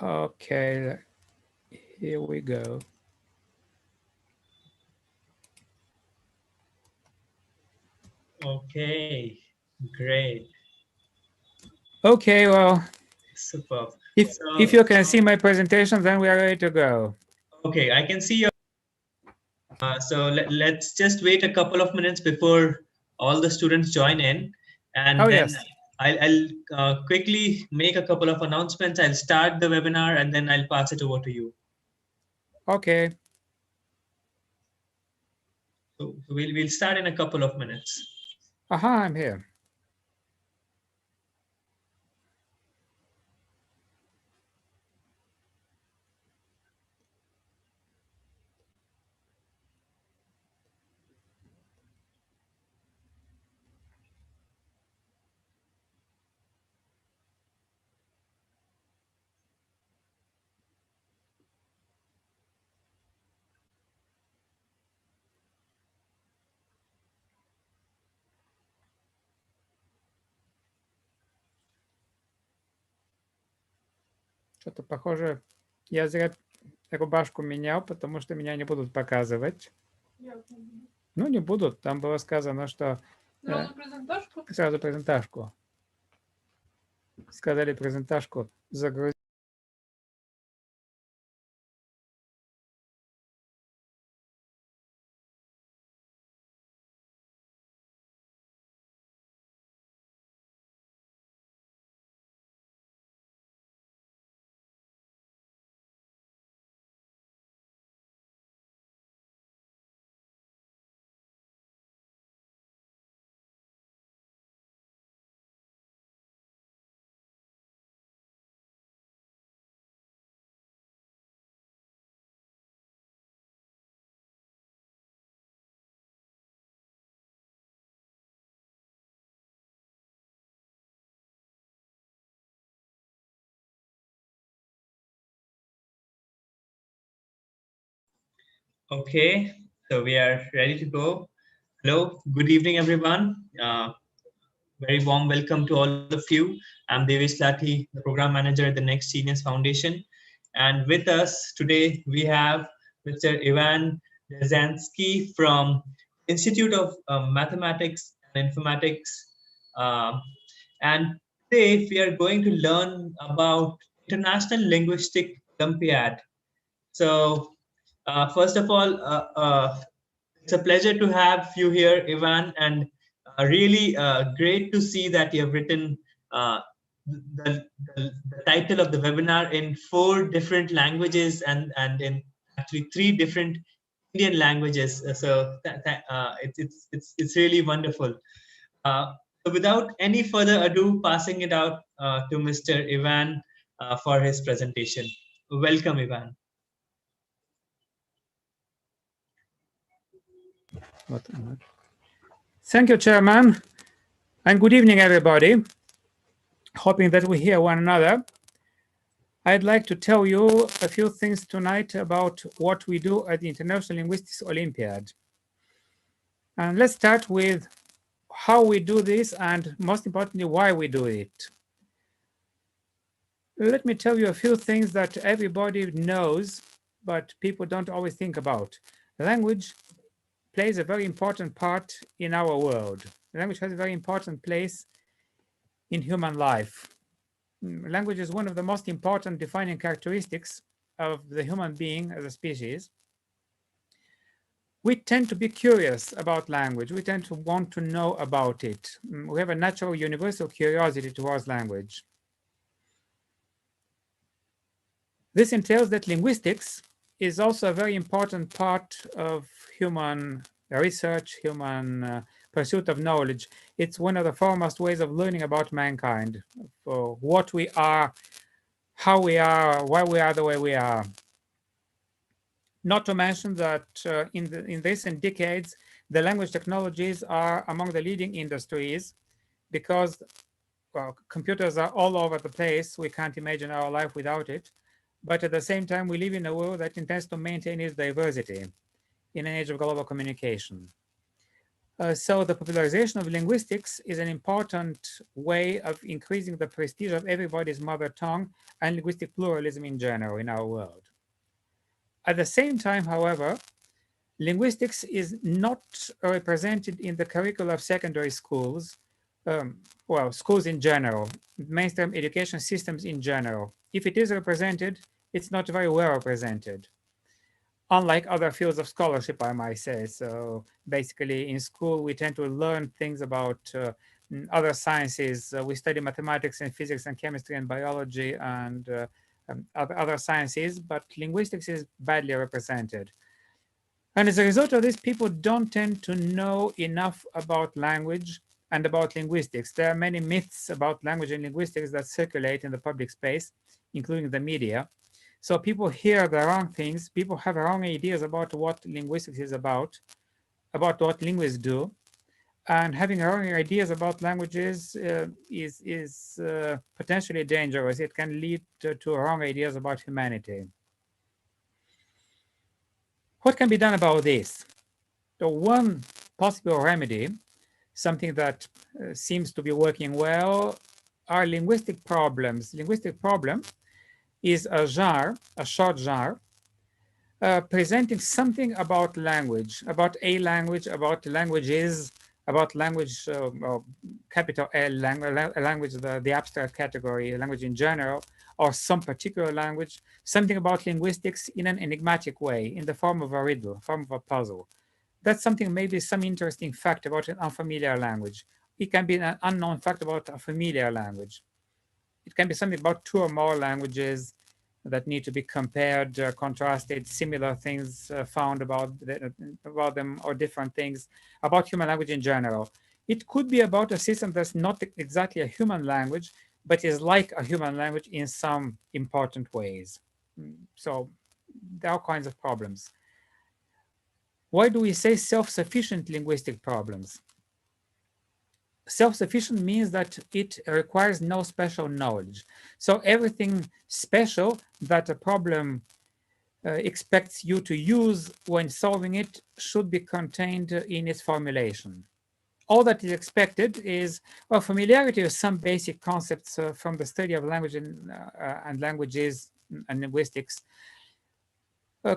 Okay, here we go. Okay, great. Okay, well, Superb. if you can see my presentation, then we are ready to go. Okay, I can see your. Let's just wait a couple of minutes before all the students join in, and Oh, then yes. I'll quickly make a couple of announcements. I'll start the webinar, and then I'll pass it over to you. Okay. So we'll start in a couple of minutes. Aha, I'm here. Что-то похоже, я зря рубашку менял, потому что меня не будут показывать. Ну, не будут. Там было сказано, что сразу презентажку. Сказали презентажку загрузить. Okay, so we are ready to go. Hello, good evening, everyone. Very warm welcome to all of you. I'm Devesh Lathi, the program manager at the Next Genius Foundation. And with us today, we have Mr. Ivan Dzansky from Institute of Mathematics and Informatics. Um, and today, we are going to learn about International Linguistic Olympiad. So, first of all, it's a pleasure to have you here, Ivan, and really great to see that you have written uh, the title of the webinar in 4 different languages and in actually 3 different Indian languages. It's really wonderful. So without any further ado, passing it out to Mr. Ivan for his presentation. Welcome, Ivan. Thank you, Chairman, and good evening, everybody. Hoping that we hear one another. I'd like to tell you a few things tonight about what we do at the International Linguistics Olympiad. And let's start with how we do this and, most importantly, why we do it. Let me tell you a few things that everybody knows, but people don't always think about. Language plays a very important part in our world. Language has a very important place in human life. Language is one of the most important defining characteristics of the human being as a species. We tend to be curious about language. We tend to want to know about it. We have a natural universal curiosity towards language. This entails that linguistics is also a very important part of human research, human pursuit of knowledge. It's one of the foremost ways of learning about mankind, for what we are, how we are, why we are the way we are. Not to mention that in recent decades, the language technologies are among the leading industries because computers are all over the place. We can't imagine our life without it. But at the same time, we live in a world that intends to maintain its diversity in an age of global communication. So the popularization of linguistics is an important way of increasing the prestige of everybody's mother tongue and linguistic pluralism in general in our world. At the same time, however, linguistics is not represented in the curricula of secondary schools, um, well, schools in general, mainstream education systems in general. If it is represented, it's not very well represented, unlike other fields of scholarship, I might say. So basically, in school, we tend to learn things about other sciences. We study mathematics and physics and chemistry and biology and other sciences, but linguistics is badly represented. And as a result of this, people don't tend to know enough about language and about linguistics. There are many myths about language and linguistics that circulate in the public space, including the media. So people hear the wrong things. People have wrong ideas about what linguistics is about what linguists do. And having wrong ideas about languages is potentially dangerous. It can lead to wrong ideas about humanity. What can be done about this? The one possible remedy, something that seems to be working well, are linguistic problems. Linguistic problem is a genre, a short genre, presenting something about language, about a language, about languages, about language, capital L, language, the abstract category, language in general, or some particular language, something about linguistics in an enigmatic way, in the form of a riddle, form of a puzzle. That's something, maybe some interesting fact about an unfamiliar language. It can be an unknown fact about a familiar language. It can be something about two or more languages that need to be compared, contrasted, similar things found about them, or different things about human language in general. It could be about a system that's not exactly a human language, but is like a human language in some important ways. So there are all kinds of problems. Why do we say self-sufficient linguistic problems? Self-sufficient means that it requires no special knowledge. So everything special that a problem expects you to use when solving it should be contained in its formulation. All that is expected is familiarity with some basic concepts from the study of language and languages and linguistics,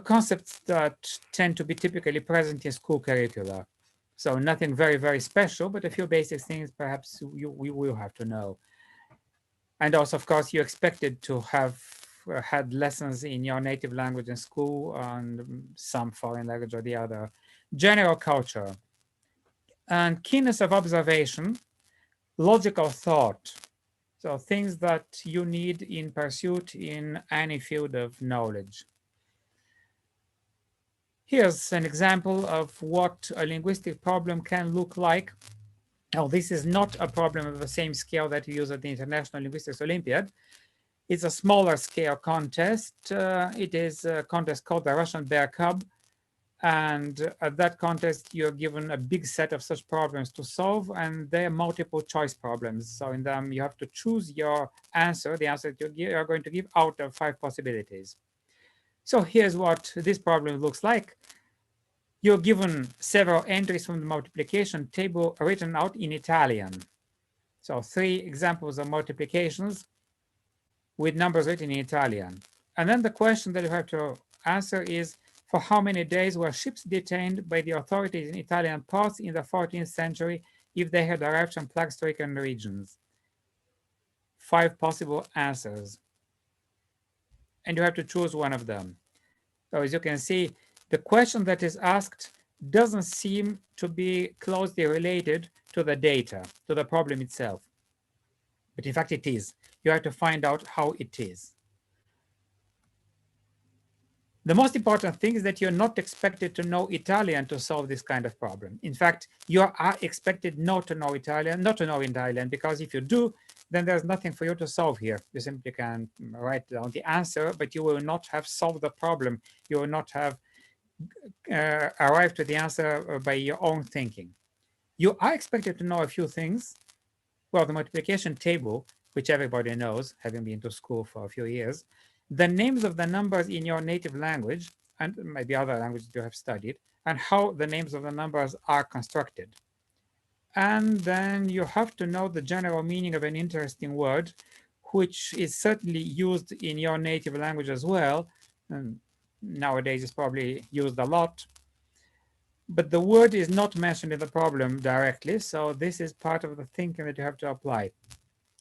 concepts that tend to be typically present in school curricula. So nothing very, very special, but a few basic things perhaps we will have to know. And also, of course, you're expected to have had lessons in your native language in school and some foreign language or the other. General culture and keenness of observation, logical thought. So things that you need in pursuit in any field of knowledge. Here's an example of what a linguistic problem can look like. Now, this is not a problem of the same scale that you use at the International Linguistics Olympiad. It's a smaller scale contest. It is a contest called the Russian Bear Cub. And at that contest, you're given a big set of such problems to solve, and they're multiple choice problems. So in them, you have to choose your answer, the answer that you're going to give out of 5 possibilities. So here's what this problem looks like. You're given several entries from the multiplication table written out in Italian. So 3 examples of multiplications with numbers written in Italian. And then the question that you have to answer is, for how many days were ships detained by the authorities in Italian ports in the 14th century if they had arrived from plague-stricken regions? 5 possible answers. And you have to choose one of them. So as you can see, the question that is asked doesn't seem to be closely related to the data, to the problem itself. But in fact, it is. You have to find out how it is. The most important thing is that you're not expected to know Italian to solve this kind of problem. In fact, you are expected not to know Italian, because if you do, then there's nothing for you to solve here. You simply can write down the answer, but you will not have solved the problem. You will not have arrived to the answer by your own thinking. You are expected to know a few things. Well, the multiplication table, which everybody knows, having been to school for a few years, the names of the numbers in your native language, and maybe other languages you have studied, and how the names of the numbers are constructed. And then you have to know the general meaning of an interesting word, which is certainly used in your native language as well. And nowadays it's probably used a lot. But the word is not mentioned in the problem directly, so this is part of the thinking that you have to apply.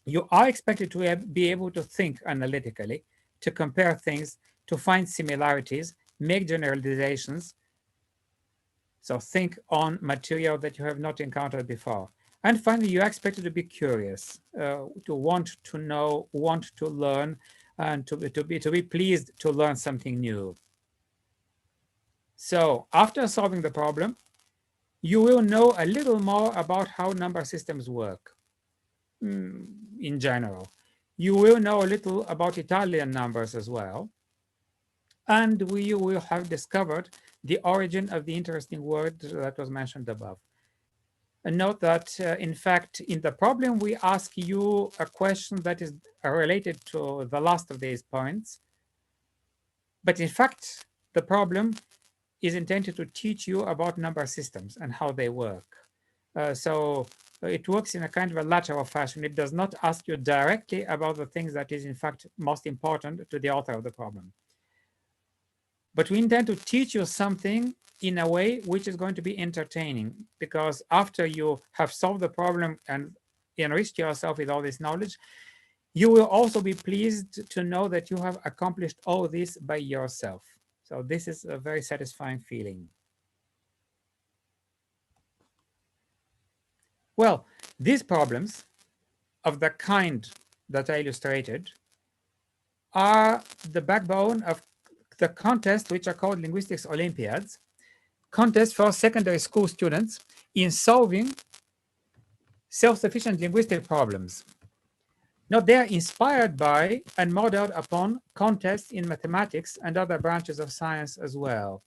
You are expected to be able to think analytically, to compare things, to find similarities, make generalizations. So think on material that you have not encountered before. And finally, you are expected to be curious, to want to know, want to learn, and to be pleased to learn something new. So after solving the problem, you will know a little more about how number systems work in general. You will know a little about Italian numbers as well. And we will have discovered the origin of the interesting word that was mentioned above. And note that, in fact, in the problem, we ask you a question that is related to the last of these points. But in fact, the problem is intended to teach you about number systems and how they work. So it works in a kind of a lateral fashion. It does not ask you directly about the things that is in fact most important to the author of the problem. But we intend to teach you something in a way which is going to be entertaining, because after you have solved the problem and enriched yourself with all this knowledge, you will also be pleased to know that you have accomplished all this by yourself. So this is a very satisfying feeling. Well, these problems of the kind that I illustrated are the backbone of the contests which are called linguistics Olympiads, contests for secondary school students in solving self-sufficient linguistic problems. Now, they are inspired by and modeled upon contests in mathematics and other branches of science as well.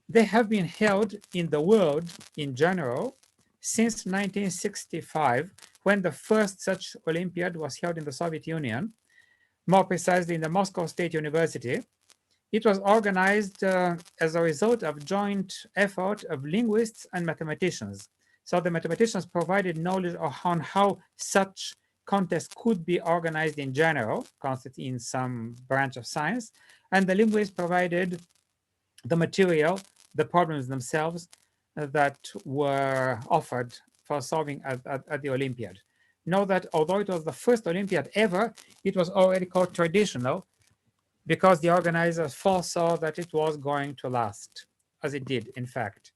They have been held in the world in general since 1965, when the first such Olympiad was held in the Soviet Union, more precisely in the Moscow State University. It was organized as a result of joint effort of linguists and mathematicians. So the mathematicians provided knowledge on how such contests could be organized in general, constantly in some branch of science, and the linguists provided the material, the problems themselves that were offered for solving at the Olympiad. Note that although it was the first Olympiad ever, it was already called traditional, because the organizers foresaw that it was going to last, as it did, in fact.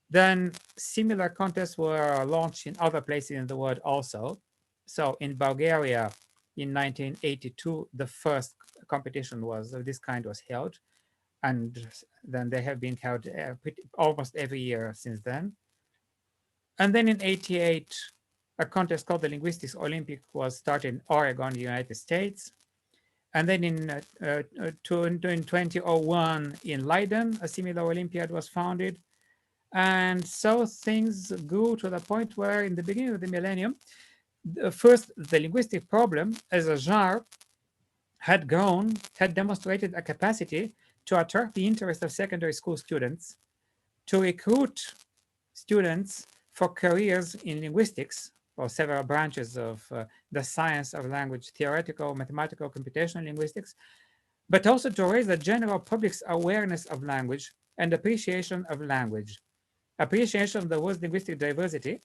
Then similar contests were launched in other places in the world also. So in Bulgaria in 1982, the first competition was of this kind was held. And then they have been held almost every year since then. And then in 88, a contest called the Linguistics Olympic was started in Oregon, the United States. And then in 2001 in Leiden, a similar Olympiad was founded. And so things grew to the point where in the beginning of the millennium, first the linguistic problem as a genre had grown, had demonstrated a capacity to attract the interest of secondary school students, to recruit students for careers in linguistics, or several branches of the science of language, theoretical, mathematical, computational linguistics, but also to raise the general public's awareness of language and appreciation of language, appreciation of the word's linguistic diversity,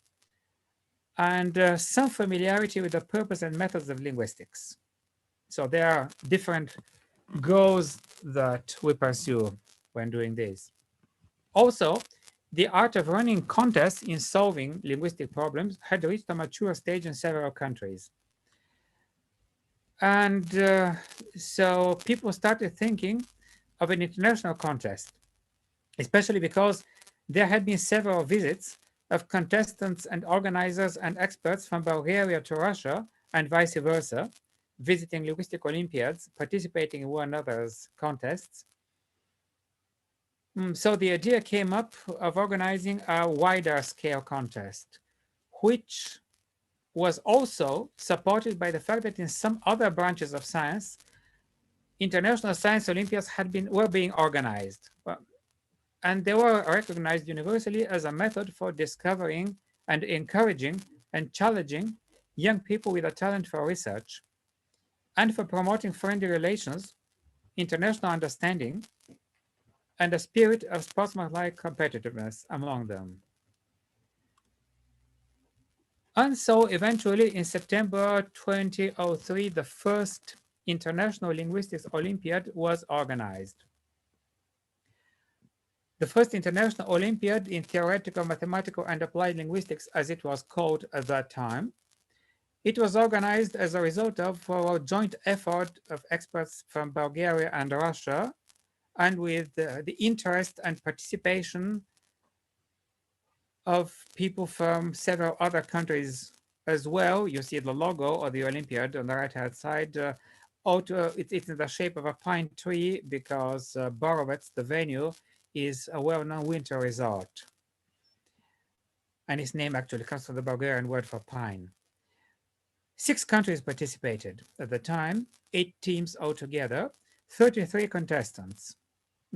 and some familiarity with the purpose and methods of linguistics. So there are different goals that we pursue when doing this. Also, the art of running contests in solving linguistic problems had reached a mature stage in several countries. And so people started thinking of an international contest, especially because there had been several visits of contestants and organizers and experts from Bulgaria to Russia and vice versa, visiting linguistic Olympiads, participating in one another's contests. So the idea came up of organizing a wider scale contest, which was also supported by the fact that in some other branches of science, international science Olympiads were being organized. and they were recognized universally as a method for discovering and encouraging and challenging young people with a talent for research and for promoting friendly relations, international understanding, and a spirit of sportsmanlike competitiveness among them. And so eventually in September 2003, the first International Linguistics Olympiad was organized. The first International Olympiad in Theoretical, Mathematical, and Applied Linguistics, as it was called at that time. It was organized as a result of a joint effort of experts from Bulgaria and Russia, and with the interest and participation of people from several other countries as well. You see the logo of the Olympiad on the right-hand side. It's in the shape of a pine tree because Borovets, the venue, is a well-known winter resort. And its name actually comes from the Bulgarian word for pine. 6 countries participated at the time, 8 teams altogether, 33 contestants.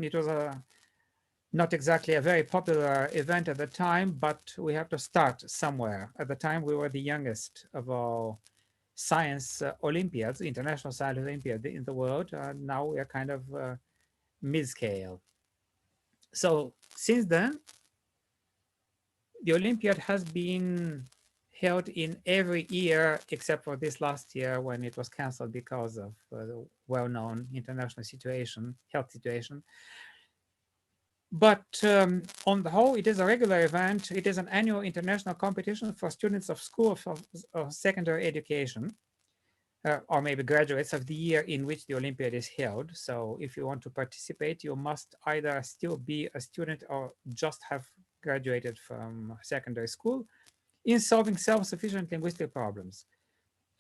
It was not exactly a very popular event at the time, but we have to start somewhere. At the time, we were the youngest of all science Olympiads, international science Olympiad in the world. Now we are kind of mid-scale. So since then, the Olympiad has been held in every year except for this last year when it was canceled because of the well-known international situation, health situation. But on the whole, it is a regular event. It is an annual international competition for students of school of secondary education, or maybe graduates of the year in which the Olympiad is held. So if you want to participate, you must either still be a student or just have graduated from secondary school in solving self-sufficient linguistic problems.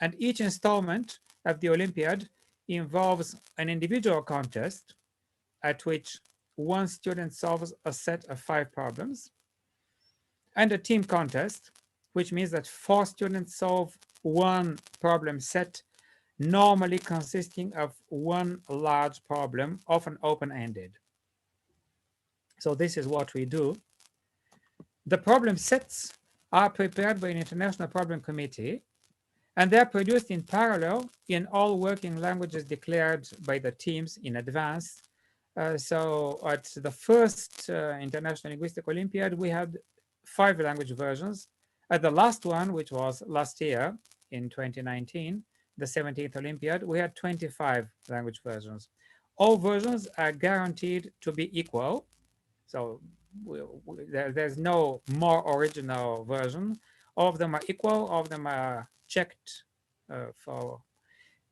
And each installment of the Olympiad involves an individual contest at which one student solves a set of 5 problems, and a team contest, which means that 4 students solve one problem set, normally consisting of one large problem, often open-ended. So this is what we do. The problem sets are prepared by an international problem committee, and they're produced in parallel in all working languages declared by the teams in advance. So at the first International Linguistic Olympiad, we had 5 language versions. At the last one, which was last year in 2019, the 17th Olympiad, we had 25 language versions. All versions are guaranteed to be equal. So there's no more original version. All of them are equal. All of them are checked for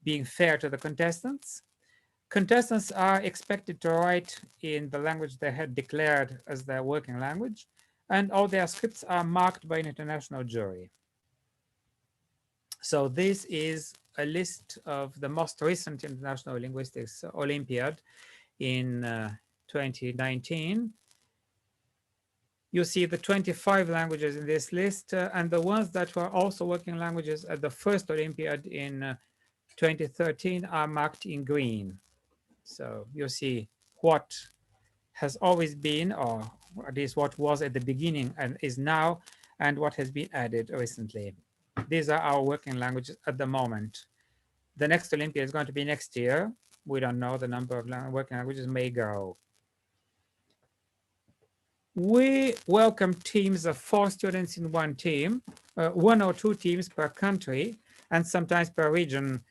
being fair to the contestants. Contestants are expected to write in the language they had declared as their working language, and all their scripts are marked by an international jury. So this is a list of the most recent International Linguistics Olympiad in 2019. You see the 25 languages in this list, and the ones that were also working languages at the first Olympiad in 2013 are marked in green. So you see what has always been, or at least what was at the beginning and is now, and what has been added recently. These are our working languages at the moment. The next Olympiad is going to be next year. We don't know, the number of working languages may grow. We welcome teams of 4 students in one team, 1 or 2 teams per country, and sometimes per region.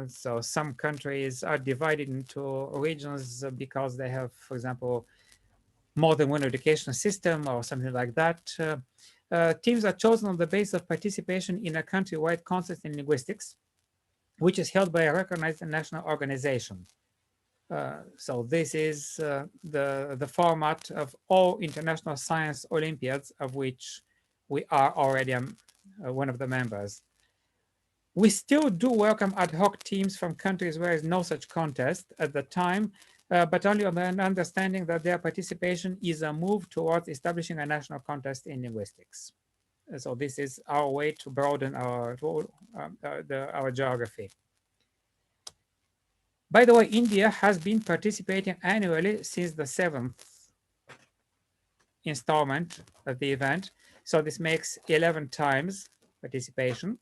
So some countries are divided into regions because they have, for example, more than one education system or something like that. Teams are chosen on the basis of participation in a country-wide contest in linguistics, which is held by a recognized national organization. So this is the format of all international science Olympiads, of which we are already one of the members. We still do welcome ad hoc teams from countries where there is no such contest at the time, but only on an understanding that their participation is a move towards establishing a national contest in linguistics. So this is our way to broaden our geography. By the way, India has been participating annually since the 7th installment of the event. So this makes 11 times participation.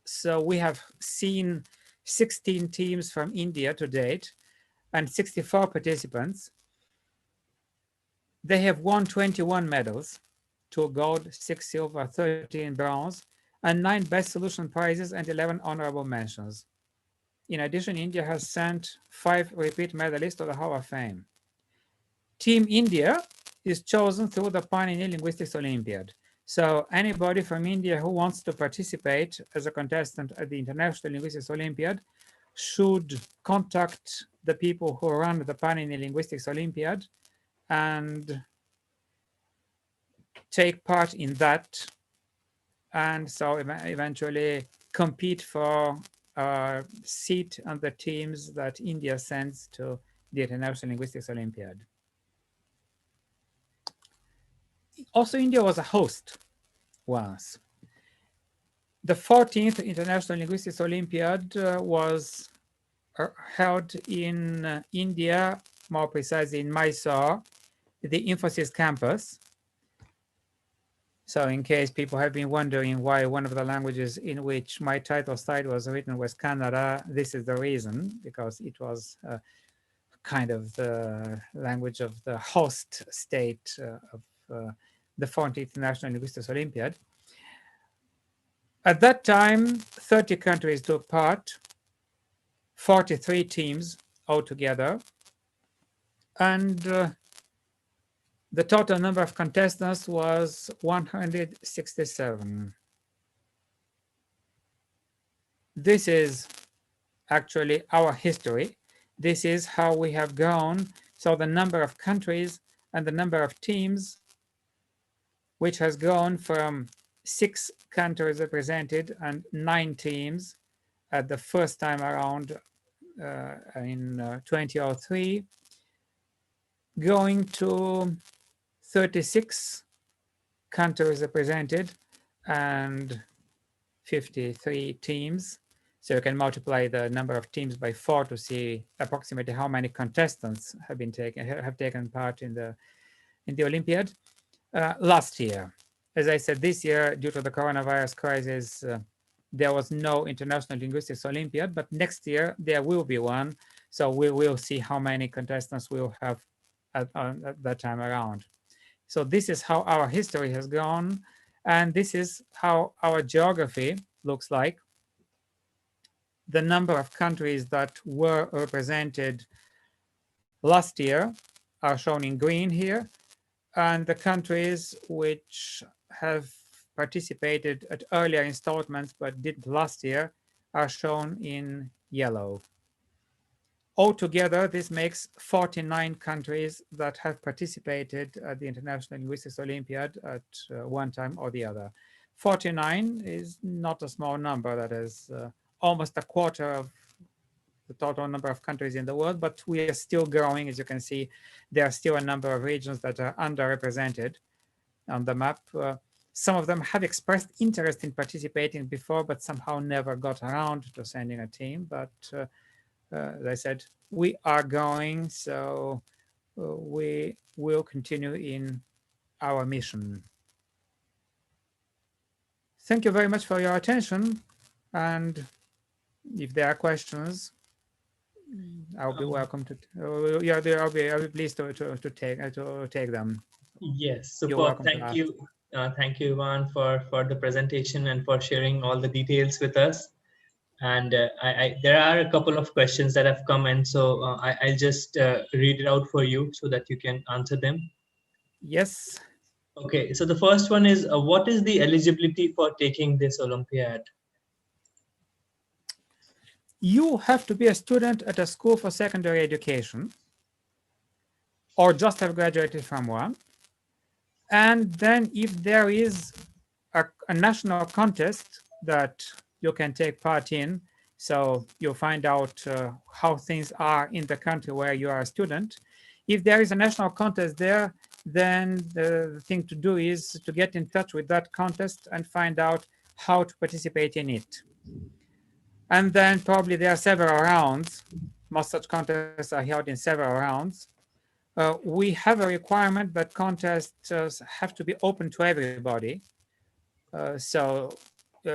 So we have seen 16 teams from India to date and 64 participants. They have won 21 medals, 2 gold, 6 silver, 13 bronze, and 9 best solution prizes and 11 honorable mentions. In addition, India has sent 5 repeat medalists to the Hall of Fame. Team India is chosen through the Pioneer Linguistics Olympiad. So anybody from India who wants to participate as a contestant at the International Linguistics Olympiad should contact the people who run the Pioneer Linguistics Olympiad and take part in that, and so eventually compete for a seat on the teams that India sends to the International Linguistics Olympiad. Also, India was a host once. The 14th International Linguistics Olympiad was held in India, more precisely in Mysore, the Infosys campus. So in case people have been wondering why one of the languages in which my title slide was written was Kannada, this is the reason, because it was kind of the language of the host state of the 14th International Linguistics Olympiad. At that time, 30 countries took part, 43 teams altogether, and the total number of contestants was 167. This is actually our history. This is how we have grown. So the number of countries and the number of teams, which has grown from 6 countries represented and 9 teams at the first time around in 2003, going to 36 countries represented and 53 teams. So you can multiply the number of teams by 4 to see approximately how many contestants have taken part in the Olympiad. Last year, as I said, this year, due to the coronavirus crisis, there was no International Linguistics Olympiad, but next year there will be one. So we will see how many contestants we'll have at that time around. So this is how our history has gone, and this is how our geography looks like. The number of countries that were represented last year are shown in green here, and the countries which have participated at earlier installments but didn't last year are shown in yellow. Altogether, this makes 49 countries that have participated at the International Linguistics Olympiad at one time or the other. 49 is not a small number. That is almost a quarter of the total number of countries in the world, but we are still growing. As you can see, there are still a number of regions that are underrepresented on the map. Some of them have expressed interest in participating before, but somehow never got around to sending a team. But as I said, we are going, so we will continue in our mission. Thank you very much for your attention, and if there are questions, I'll be welcome to. I'll be pleased to take them. Yes, super. Thank you. Thank you, Ivan, for the presentation and for sharing all the details with us. And there are a couple of questions that have come in, so I'll just read it out for you so that you can answer them. Yes. Okay, so the first one is, what is the eligibility for taking this Olympiad? You have to be a student at a school for secondary education, or just have graduated from one. And then if there is a national contest that you can take part in, so you'll find out how things are in the country where you are a student. If there is a national contest there, then the thing to do is to get in touch with that contest and find out how to participate in it. And then probably there are several rounds. Most such contests are held in several rounds. We have a requirement that contests have to be open to everybody. So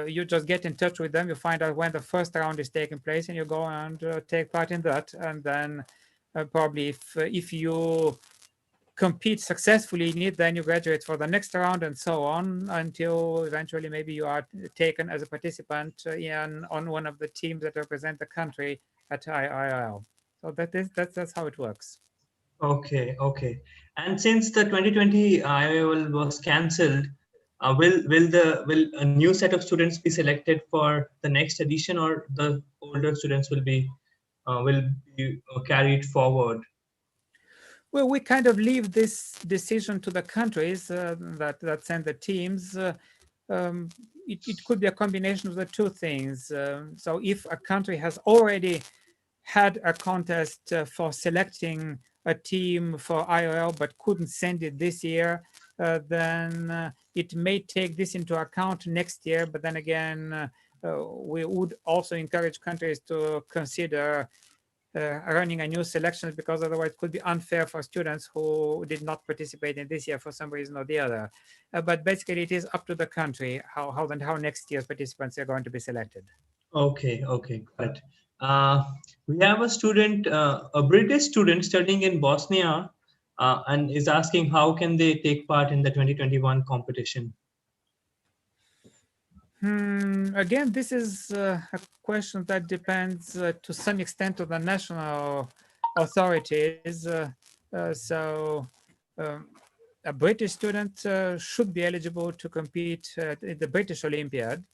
you just get in touch with them, you find out when the first round is taking place, and you go and take part in that. And then probably if you compete successfully in it, then you graduate for the next round and so on until eventually maybe you are taken as a participant on one of the teams that represent the country at IIL. So that's how it works. Okay, okay. And since the 2020 IOL was cancelled, will a new set of students be selected for the next edition, or the older students will be carried forward? Well, we kind of leave this decision to the countries that send the teams. Um, it could be a combination of the two things. So if a country has already had a contest for selecting a team for IOL but couldn't send it this year, then it may take this into account next year. But then again, we would also encourage countries to consider running a new selection, because otherwise it could be unfair for students who did not participate in this year for some reason or the other. But basically, it is up to the country how next year's participants are going to be selected. Okay, okay, got it. We have a student, a British student studying in Bosnia, and is asking how can they take part in the 2021 competition. Again, this is a question that depends to some extent on the national authorities. So um, a British student should be eligible to compete in the British Olympiad,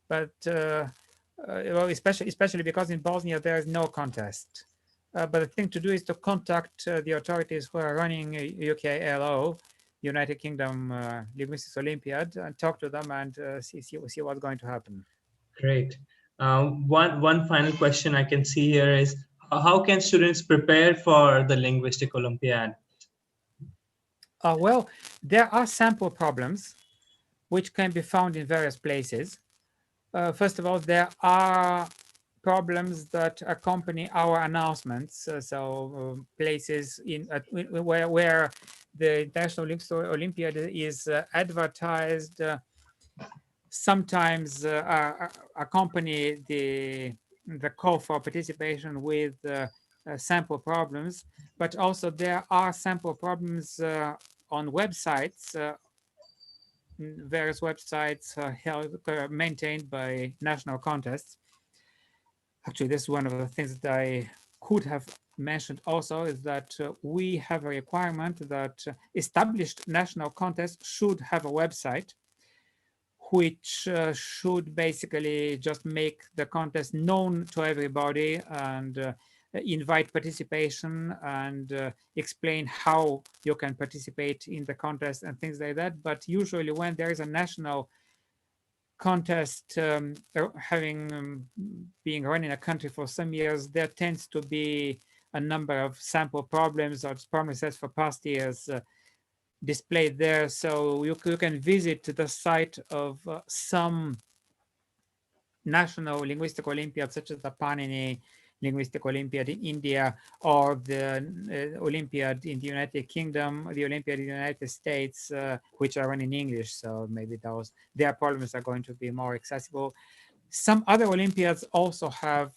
but well, especially because in Bosnia there is no contest. But the thing to do is to contact the authorities who are running UKLO, United Kingdom Linguistics Olympiad, and talk to them and see what's going to happen. Great. One final question I can see here is how can students prepare for the Linguistic Olympiad? Well, there are sample problems which can be found in various places. First of all, there are problems that accompany our announcements. So places where the International Olympiad is advertised sometimes accompany the call for participation with sample problems, but also there are sample problems on websites, various websites maintained by national contests. Actually, this is one of the things that I could have mentioned also, is that we have a requirement that established national contests should have a website which should basically just make the contest known to everybody and invite participation and explain how you can participate in the contest and things like that. But usually when there is a national contest being run in a country for some years, there tends to be a number of sample problems or promises for past years displayed there. So you can visit the site of some national linguistic Olympiads, such as the Panini Linguistic Olympiad in India, or the Olympiad in the United Kingdom, the Olympiad in the United States, which are run in English. So maybe their problems are going to be more accessible. Some other Olympiads also have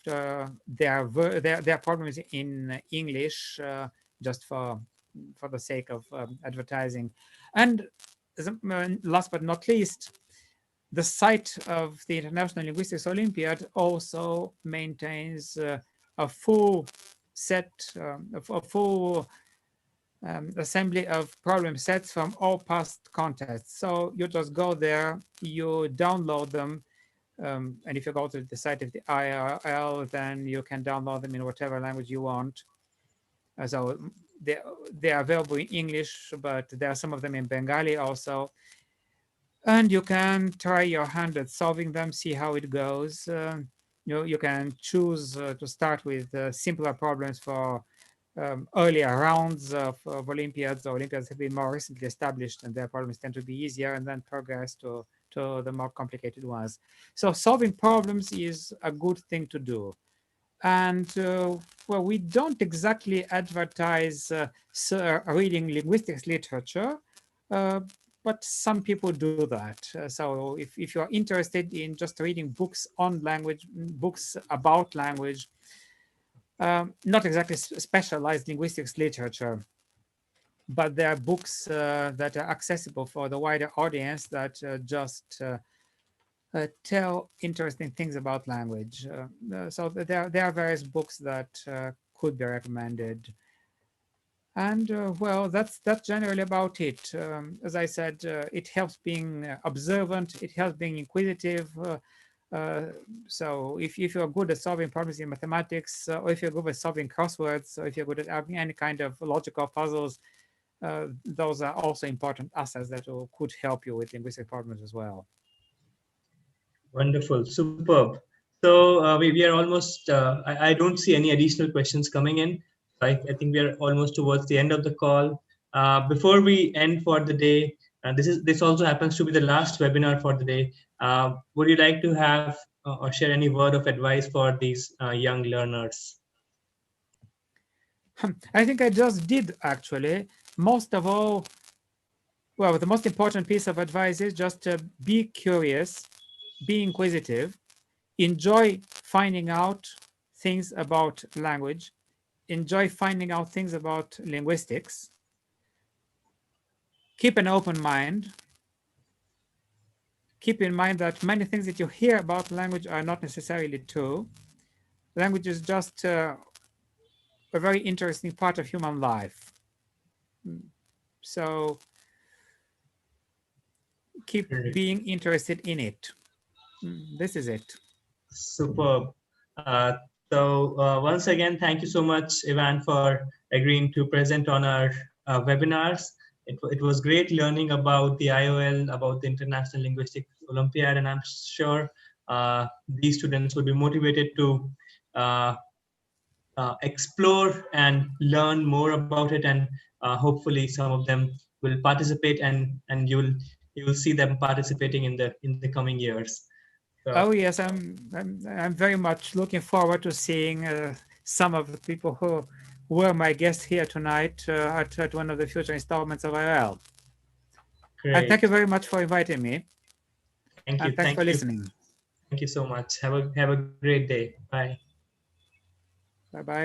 their problems in English, just for the sake of advertising. And last but not least, the site of the International Linguistics Olympiad also maintains a full set, a full assembly of problem sets from all past contests. So you just go there, you download them, and if you go to the site of the IRL, then you can download them in whatever language you want. So they are available in English, but there are some of them in Bengali also. And you can try your hand at solving them, see how it goes. You can choose to start with simpler problems for earlier rounds of Olympiads. Olympiads have been more recently established and their problems tend to be easier, and then progress to the more complicated ones. So solving problems is a good thing to do. And well, we don't exactly advertise reading linguistics literature, uh, but some people do that. So if you're interested in just reading books on language, books about language, not exactly specialized linguistics literature, but there are books that are accessible for the wider audience that just tell interesting things about language. So there are various books that could be recommended. And well, that's generally about it. As I said, it helps being observant. It helps being inquisitive. So if you're good at solving problems in mathematics, or if you're good at solving crosswords, or if you're good at having any kind of logical puzzles, those are also important assets that could help you with linguistic problems as well. Wonderful, superb. So we are almost, I don't see any additional questions coming in. I think we are almost towards the end of the call. Before we end for the day, this also happens to be the last webinar for the day. Would you like to have or share any word of advice for these young learners? I think I just did actually. Most of all, well, the most important piece of advice is just be curious, be inquisitive, enjoy finding out things about language, enjoy finding out things about linguistics, keep an open mind, keep in mind that many things that you hear about language are not necessarily true. Language is just a very interesting part of human life. So keep Correct. being interested in it. This is it. Superb. Once again, thank you so much, Ivan, for agreeing to present on our webinars. It was great learning about the IOL, about the International Linguistic Olympiad, and I'm sure these students will be motivated to uh, explore and learn more about it, and hopefully some of them will participate, and you will see them participating in the coming years. So Oh yes, I'm very much looking forward to seeing some of the people who were my guests here tonight at one of the future installments of IL. And thank great. you very much for inviting me. Thank you. And thanks Thank for you. listening. Thank you so much. Have a great day. Bye. Bye bye.